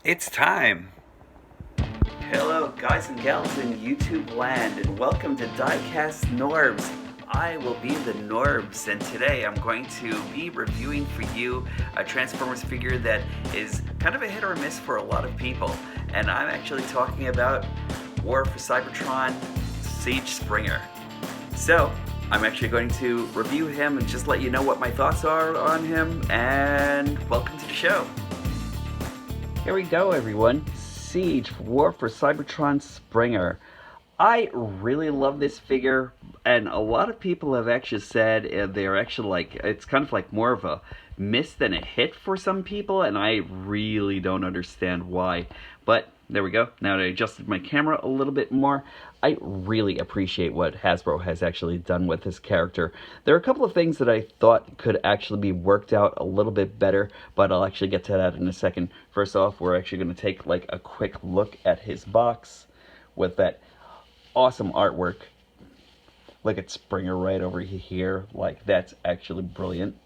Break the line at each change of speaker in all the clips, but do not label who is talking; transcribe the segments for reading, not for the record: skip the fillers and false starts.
It's time! Hello, guys and gals in YouTube land, and welcome to Diecast Norbs. I will be the Norbs, and today I'm going to be reviewing for you a Transformers figure that is kind of a hit or miss for a lot of people. And I'm actually talking about War for Cybertron Siege Springer. So, I'm actually going to review him and just let you know what my thoughts are on him, and welcome to the show. Here we go, everyone. Siege War for Cybertron Springer. I really love this figure, and a lot of people have actually said they're actually like, it's kind of like more of a miss than a hit for some people, and I really don't understand why. But there we go. Now that I adjusted my camera a little bit more, I really appreciate what Hasbro has actually done with this character. There are a couple of things that I thought could actually be worked out a little bit better, but I'll actually get to that in a second. First off, we're actually going to take like a quick look at his box with that awesome artwork. Look at Springer right over here. Like, that's actually brilliant.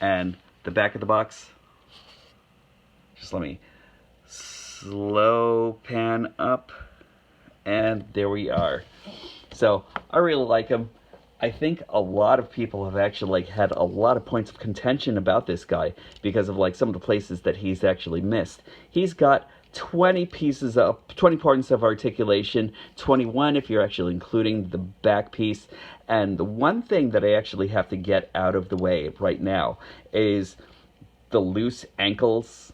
And the back of the box, just let me slow pan up, and there we are. So I really like him. I think a lot of people have actually like had a lot of points of contention about this guy because of like some of the places that he's actually missed. He's got 20 points of articulation, 21 if you're actually including the back piece. And the one thing that I actually have to get out of the way right now is the loose ankles,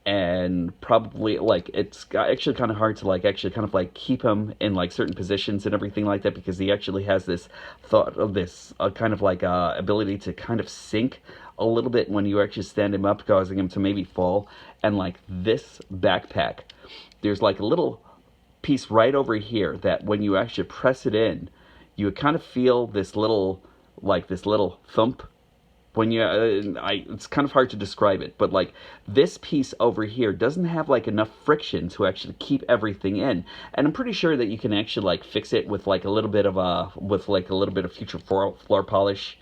and probably like it's actually kind of hard to like actually kind of like keep him in like certain positions and everything like that, because he actually has this thought of this kind of like ability to kind of sink a little bit when you actually stand him up, causing him to maybe fall. And like this backpack, there's like a little piece right over here that when you actually press it in, you kind of feel this little thump when you it's kind of hard to describe it, but like this piece over here doesn't have like enough friction to actually keep everything in. And I'm pretty sure that you can actually like fix it with like a little bit of future floor polish,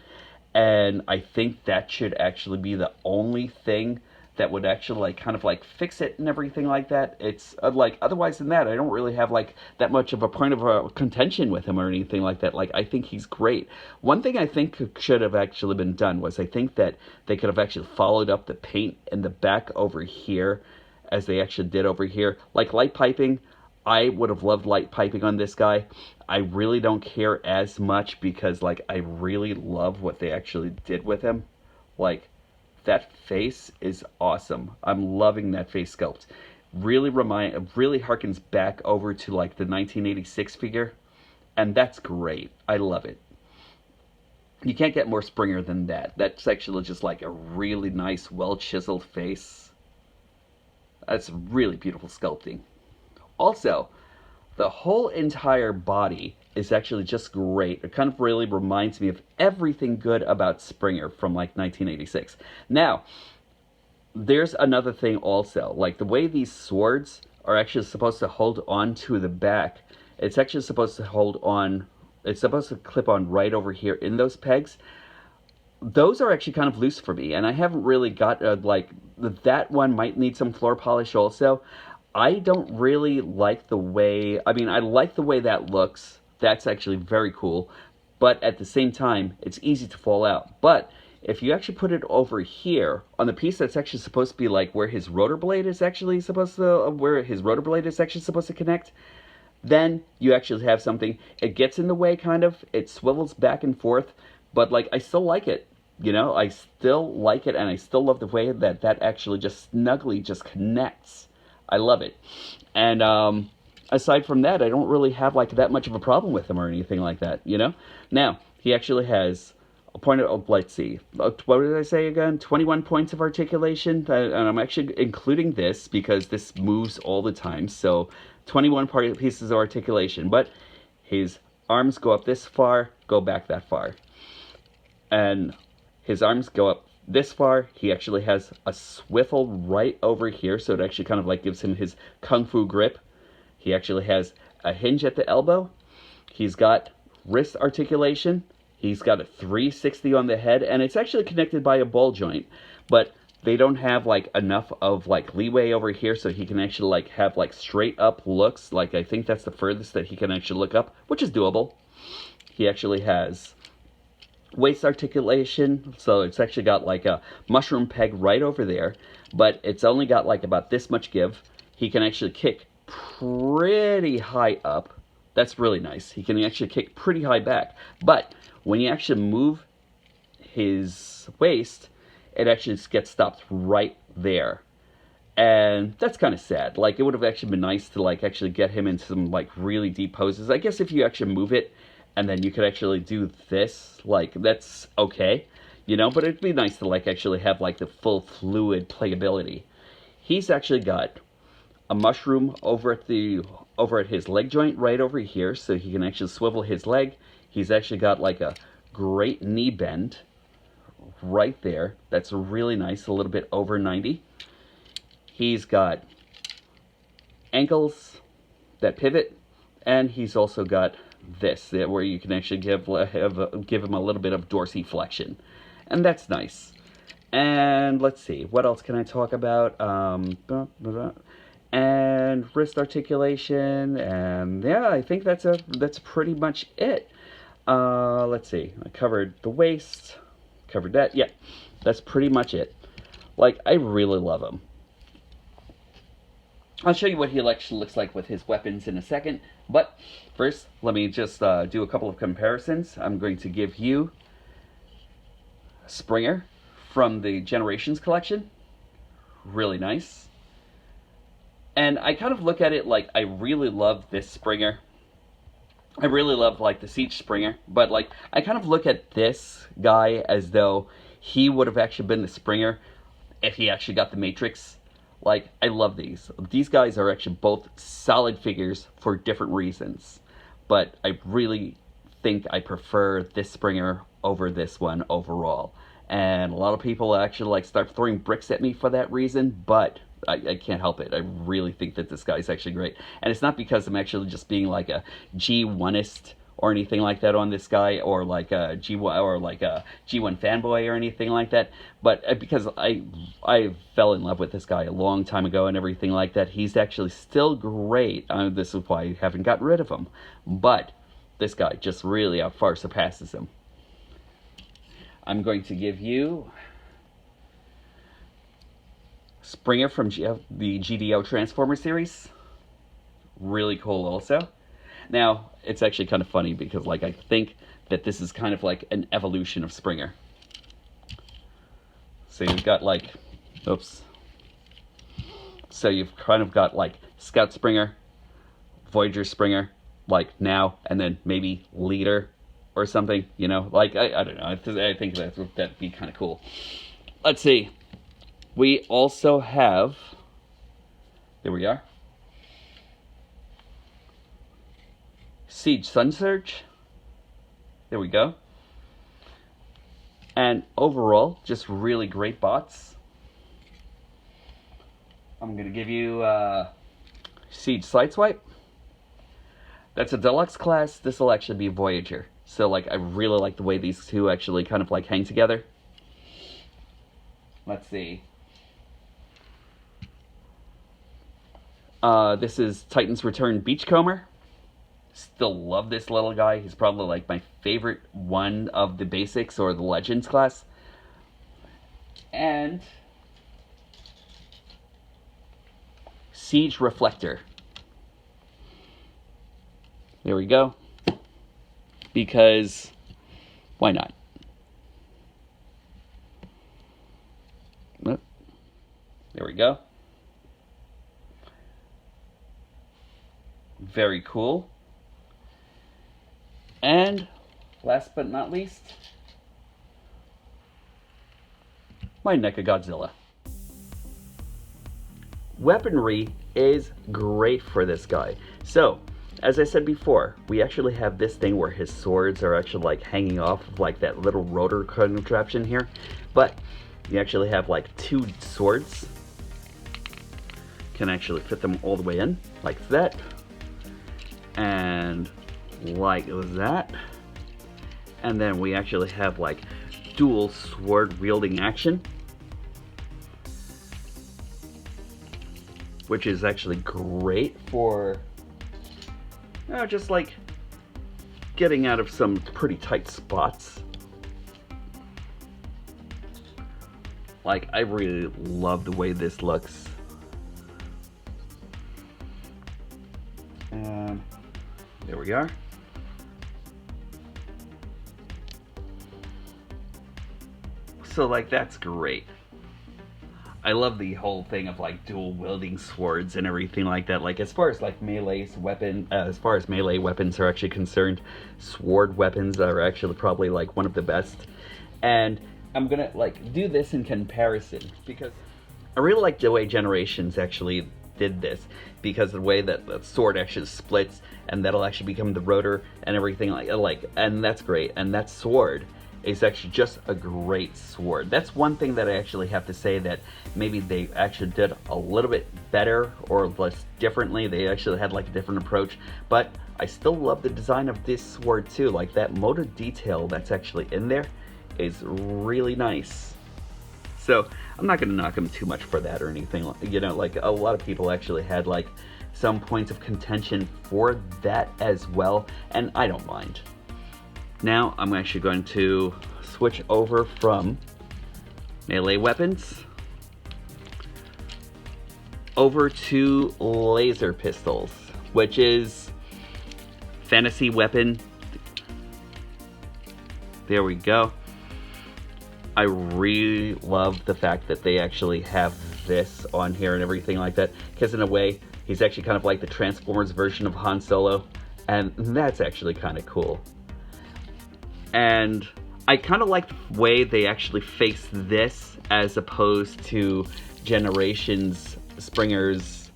and I think that should actually be the only thing that would actually like kind of like fix it and everything like that. It's like, otherwise than that, I don't really have like that much of a point of contention with him or anything like that. Like, I think he's great. One thing I think should have actually been done was, I think that they could have actually followed up the paint in the back over here as they actually did over here. Like light piping, I would have loved light piping on this guy. I really don't care as much because like I really love what they actually did with him. Like, that face is awesome. I'm loving that face sculpt. Really harkens back over to like the 1986 figure, and that's great. I love it. You can't get more Springer than that. That's actually just like a really nice, well chiseled face. That's really beautiful sculpting. Also, the whole entire body is actually just great. It kind of really reminds me of everything good about Springer from like 1986. Now, there's another thing also. Like the way these swords are actually supposed to hold on to the back, it's actually supposed to hold on, it's supposed to clip on right over here in those pegs. Those are actually kind of loose for me, and I haven't really got like, that one might need some floor polish also. I don't really like the way, I mean, I like the way that looks. That's actually very cool. But at the same time, it's easy to fall out. But if you actually put it over here on the piece that's actually supposed to be like where his rotor blade is actually supposed to connect, then you actually have something. It gets in the way kind of. It swivels back and forth, but like I still like it. You know, I still like it, and I still love the way that that actually just snugly just connects. I love it. And aside from that, I don't really have like that much of a problem with him or anything like that, you know? Now, he actually has a point of, let's see, what did I say again? 21 points of articulation. And I'm actually including this because this moves all the time. So 21 pieces of articulation. But his arms go up this far, go back that far. And his arms go up this far. He actually has a swivel right over here, so it actually kind of like gives him his kung fu grip. He actually has a hinge at the elbow. He's got wrist articulation. He's got a 360 on the head, and it's actually connected by a ball joint. But they don't have like enough of like leeway over here, so he can actually like have like straight up looks. Like I think that's the furthest that he can actually look up, which is doable. He actually has waist articulation, so it's actually got like a mushroom peg right over there, but it's only got like about this much give. He can actually kick pretty high up. That's really nice. He can actually kick pretty high back, but when you actually move his waist, it actually gets stopped right there. And that's kind of sad. Like, it would have actually been nice to like actually get him into some like really deep poses. I guess if you actually move it and then you could actually do this, like, that's okay, you know, but it'd be nice to like actually have like the full fluid playability. He's actually got a mushroom over at his leg joint right over here, so he can actually swivel his leg. He's actually got like a great knee bend right there. That's really nice, a little bit over 90. He's got ankles that pivot, and he's also got this, where you can actually give him a little bit of dorsiflexion, and that's nice. And let's see, what else can I talk about? And wrist articulation, and yeah, I think that's pretty much it. Let's see, I covered the waist, covered that. Yeah, that's pretty much it. Like, I really love him. I'll show you what he actually looks like with his weapons in a second, but first, let me just do a couple of comparisons. I'm going to give you Springer from the Generations collection. Really nice. And I kind of look at it like I really love this Springer. I really love like the Siege Springer, but like I kind of look at this guy as though he would have actually been the Springer if he actually got the Matrix. Like, I love these. These guys are actually both solid figures for different reasons, but I really think I prefer this Springer over this one overall. And a lot of people actually like start throwing bricks at me for that reason, but I can't help it. I really think that this guy's actually great. And it's not because I'm actually just being like a G1ist or anything like that on this guy, or like a G1 or like a G1 fanboy or anything like that, but because I fell in love with this guy a long time ago and everything like that. He's actually still great. This is why I haven't gotten rid of him, but this guy just really far surpasses him. I'm going to give you Springer from the GDO Transformer series. Really cool also. Now, it's actually kind of funny because like I think that this is kind of like an evolution of Springer. So you've got like, oops. So you've kind of got like Scout Springer, Voyager Springer, like now, and then maybe Leader or something, you know? Like, I don't know. I think that'd be kind of cool. Let's see. We also have, there we are, Siege Sun Surge. There we go. And overall, just really great bots. I'm going to give you Siege Sideswipe. That's a deluxe class. This will actually be Voyager. So, like, I really like the way these two actually kind of, like, hang together. Let's see. This is Titan's Return Beachcomber. Still love this little guy. He's probably like my favorite one of the basics or the Legends class. And Siege Reflector. There we go. Because why not? There we go. Very cool. And last but not least, my NECA Godzilla. Weaponry is great for this guy. So, as I said before, we actually have this thing where his swords are actually like hanging off of like that little rotor contraption here. But you actually have like two swords. Can actually fit them all the way in, like that. And like that. And then we actually have like dual sword wielding action. which is actually great for just like getting out of some pretty tight spots. Like, I really love the way this looks. And there we are. So, like, that's great. I love the whole thing of like dual wielding swords and everything like that. Like, as far as like melee weapons are actually concerned, sword weapons are actually probably like one of the best. And I'm gonna like do this in comparison because I really like the way Generations actually did this, because of the way that the sword actually splits and that'll actually become the rotor and everything like and that's great. And that sword is actually just a great sword. That's one thing that I actually have to say that maybe they actually did a little bit better or less differently. They actually had like a different approach, but I still love the design of this sword too. Like, that motor detail that's actually in there is really nice. So I'm not gonna knock them too much for that or anything. You know, like, a lot of people actually had like some points of contention for that as well, and I don't mind. Now I'm actually going to switch over from melee weapons over to laser pistols, which is fantasy weapon. There we go. I really love the fact that they actually have this on here and everything like that, because in a way he's actually kind of like the Transformers version of Han Solo, and that's actually kind of cool. And I kind of like the way they actually face this as opposed to Generations Springer's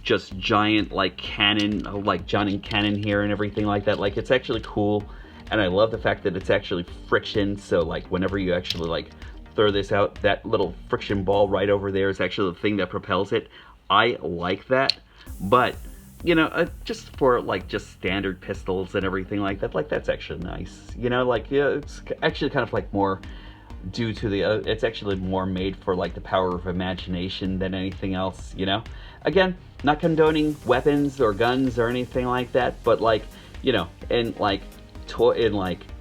just giant like cannon, like giant cannon here and everything like that. Like, it's actually cool, and I love the fact that it's actually friction. So like, whenever you actually like throw this out, that little friction ball right over there is actually the thing that propels it. I like that, but you know, just for like just standard pistols and everything like that, like, that's actually nice. You know, like, yeah, it's actually kind of like more due to the it's actually more made for like the power of imagination than anything else. You know, again, not condoning weapons or guns or anything like that, but like, you know, in like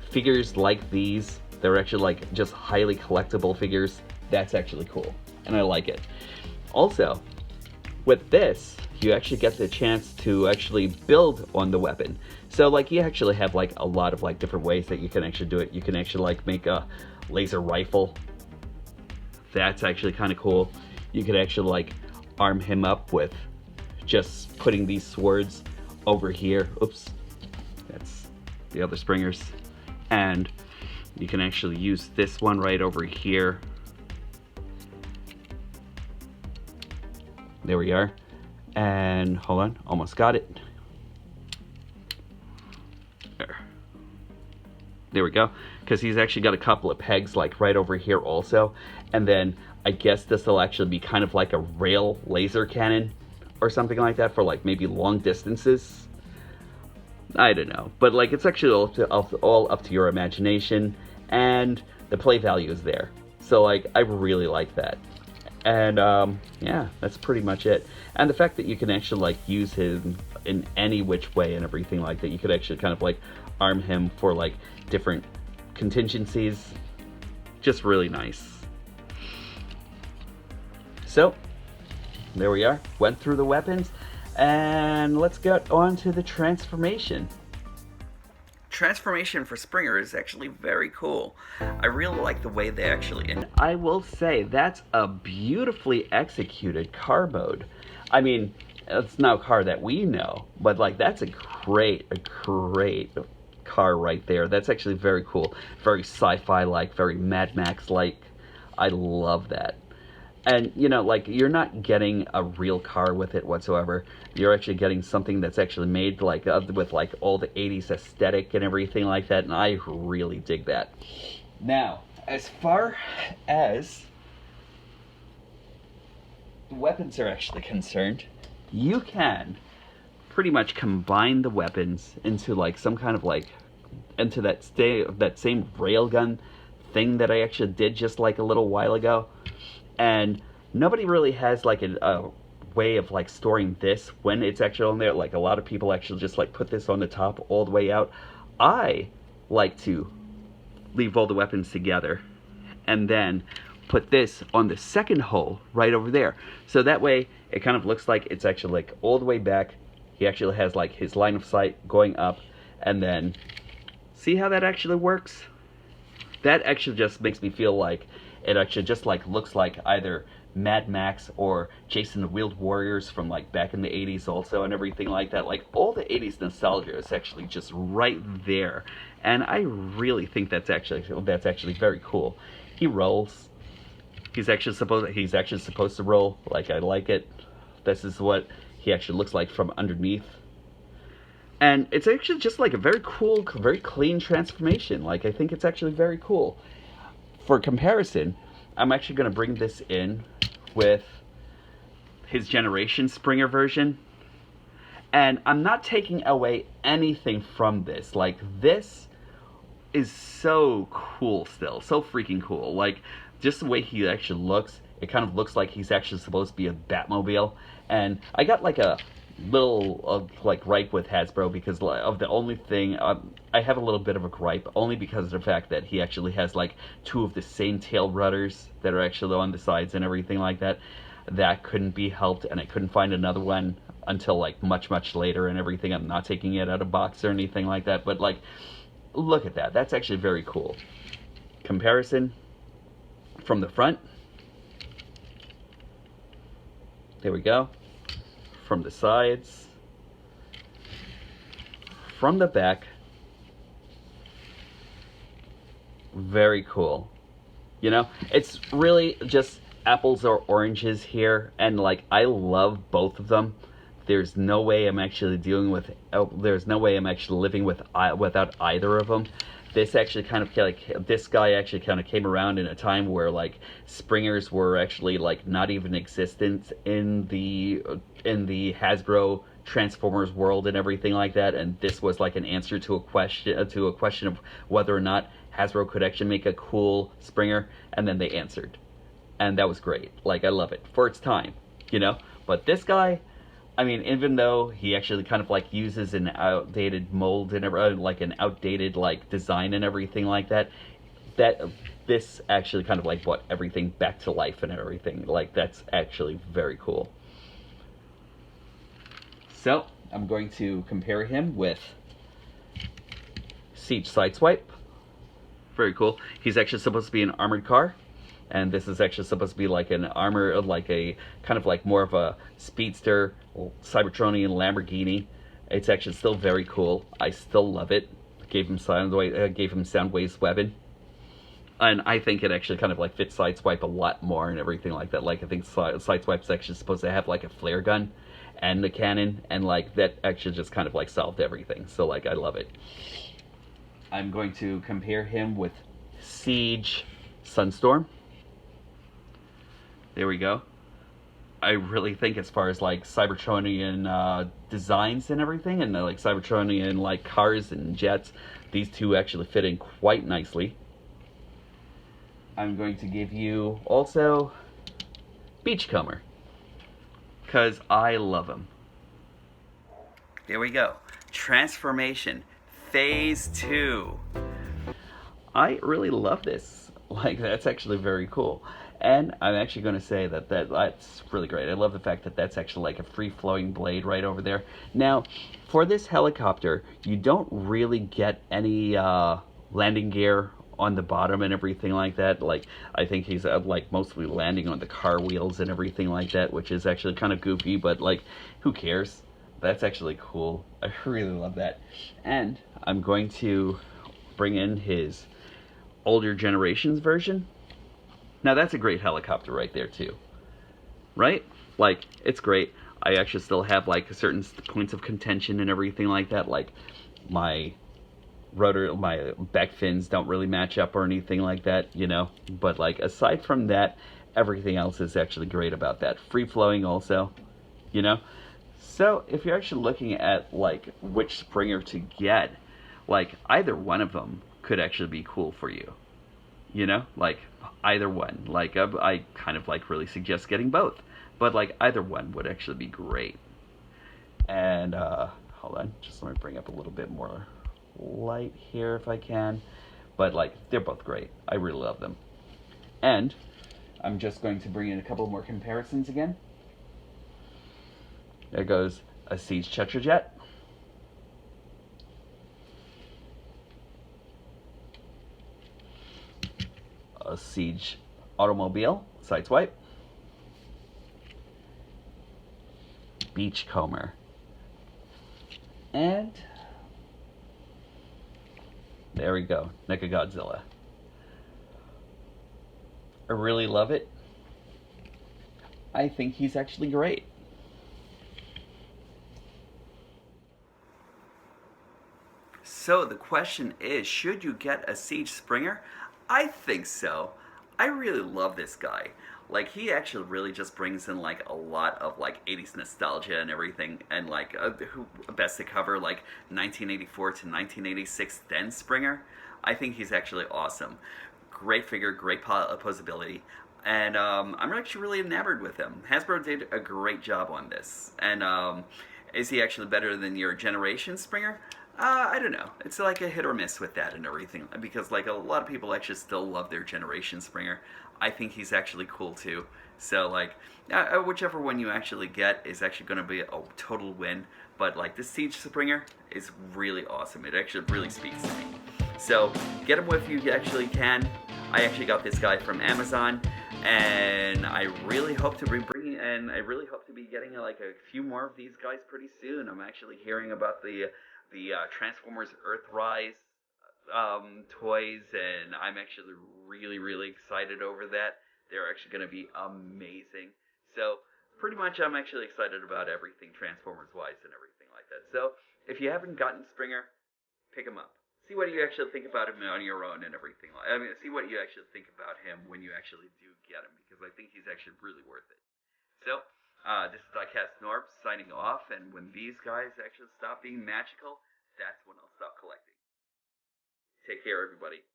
figures like these, they're actually like just highly collectible figures. That's actually cool, and I like it. Also, with this, you actually get the chance to actually build on the weapon. So like, you actually have like a lot of like different ways that you can actually do it. You can actually like make a laser rifle. That's actually kind of cool. You could actually like arm him up with just putting these swords over here. Oops, that's the other Springers. And you can actually use this one right over here. There we are. And hold on, almost got it. There we go. Because he's actually got a couple of pegs like right over here also. And then I guess this will actually be kind of like a rail laser cannon or something like that for like maybe long distances. I don't know. But like, it's actually all up to your imagination, and the play value is there. So like, I really like that. And yeah, that's pretty much it. And the fact that you can actually like use him in any which way and everything like that, you could actually kind of like arm him for like different contingencies, just really nice. So there we are, went through the weapons, and let's get on to the transformation. Transformation for Springer is actually very cool. I really like the way they actually, and I will say that's a beautifully executed car mode. I mean, it's not a car that we know, but like, that's a great car right there. That's actually very cool, very sci-fi like, very Mad Max like. I love that. And you know, like, you're not getting a real car with it whatsoever. You're actually getting something that's actually made like with like all the 80s aesthetic and everything like that, and I really dig that. Now, as far as weapons are actually concerned, you can pretty much combine the weapons into like some kind of like into that same railgun thing that I actually did just like a little while ago. And nobody really has like a way of like storing this when it's actually on there. Like a lot of people actually just like put this on the top all the way out. I like to leave all the weapons together and then put this on the second hole right over there. So that way it kind of looks like it's actually like all the way back. He actually has like his line of sight going up, and then see how that actually works? That actually just makes me feel like it actually just like looks like either Mad Max or Jason the Wheeled Warriors from like back in the 80s also, and everything like that. Like all the 80s nostalgia is actually just right there, and I really think that's actually very cool. He rolls. He's actually supposed to roll. Like, I like it. This is what he actually looks like from underneath. And it's actually just like a very cool, very clean transformation. Like, I think it's actually very cool. For comparison, I'm actually going to bring this in with his Generation Springer version. And I'm not taking away anything from this. Like, this is so cool still. So freaking cool. Like, just the way he actually looks, it kind of looks like he's actually supposed to be a Batmobile. And I got like a little like gripe with Hasbro because of the only thing I have a little bit of a gripe only because of the fact that he actually has like two of the same tail rudders that are actually on the sides and everything like that. That couldn't be helped, and I couldn't find another one until like much later and everything. I'm not taking it out of box or anything like that, but like, look at that. That's actually very cool. Comparison from the front. There we go. From the sides. From the back. Very cool. You know, it's really just apples or oranges here, and like, I love both of them. There's no way I'm actually living without either of them. This actually kind of like, this guy actually kind of came around in a time where like Springers were actually like not even existent in the Hasbro Transformers world and everything like that, and this was like an answer to a question of whether or not Hasbro could actually make a cool Springer, and then they answered, and that was great. Like, I love it for its time, you know. But this guy, I mean, even though he actually kind of like uses an outdated mold and like an outdated like design and everything like that, this actually kind of like brought everything back to life and everything. Like, that's actually very cool. So I'm going to compare him with Siege Sideswipe. Very cool. He's actually supposed to be an armored car. And this is actually supposed to be like an armor, like a kind of like more of a speedster, Cybertronian Lamborghini. It's actually still very cool. I still love it. Gave him Soundwave's weapon, and I think it actually kind of like fits Sideswipe a lot more and everything like that. Like, I think Sideswipe's actually supposed to have like a flare gun and a cannon, and like that actually just kind of like solved everything. So like, I love it. I'm going to compare him with Siege Sunstorm. There we go. I really think as far as like Cybertronian designs and everything, and like Cybertronian like cars and jets, these two actually fit in quite nicely. I'm going to give you also Beachcomber, because I love him. There we go. Transformation Phase 2. I really love this. Like, that's actually very cool. And I'm actually going to say that's really great. I love the fact that that's actually like a free-flowing blade right over there. Now, for this helicopter, you don't really get any landing gear on the bottom and everything like that. Like, I think he's like mostly landing on the car wheels and everything like that, which is actually kind of goofy, but like, who cares? That's actually cool. I really love that. And I'm going to bring in his older generations version. Now, that's a great helicopter right there too, right? Like, it's great. I actually still have like certain points of contention and everything like that. Like, my rotor, my back fins don't really match up or anything like that, you know. But like, aside from that, everything else is actually great about that. Free flowing also, you know. So if you're actually looking at like which Springer to get, like, either one of them could actually be cool for you. You know, like, either one. Like, I kind of like really suggest getting both. But like either one would actually be great. And hold on, just let me bring up a little bit more light here if I can. But like they're both great. I really love them. And I'm just going to bring in a couple more comparisons again. There goes a Siege Chetrajet. A Siege Automobile, Sideswipe. Beachcomber. And there we go, Mechagodzilla. I really love it. I think he's actually great. So the question is, should you get a Siege Springer? I think so. I really love this guy. Like he actually really just brings in like a lot of like 80s nostalgia and everything, and like who best to cover like 1984 to 1986 then Springer. I think he's actually awesome. Great figure, great posability, and I'm actually really enamored with him. Hasbro did a great job on this, and is he actually better than your Generation Springer? I don't know. It's like a hit or miss with that and everything, because like a lot of people actually still love their Generation Springer. I think he's actually cool too. So like, whichever one you actually get is actually going to be a total win. But like this Siege Springer is really awesome. It actually really speaks to me. So get him if you actually can. I actually got this guy from Amazon, and I really hope to be getting like a few more of these guys pretty soon. I'm actually hearing about the Transformers Earthrise toys, and I'm actually really excited over that. They're actually going to be amazing. So pretty much I'm actually excited about everything Transformers wise and everything like that. So if you haven't gotten Springer, pick him up. See what you actually think about him on your own and everything. I mean, see what you actually think about him when you actually do get him, because I think he's actually really worth it. So, this is Diecast Norb signing off, and when these guys actually stop being magical, that's when I'll stop collecting. Take care, everybody.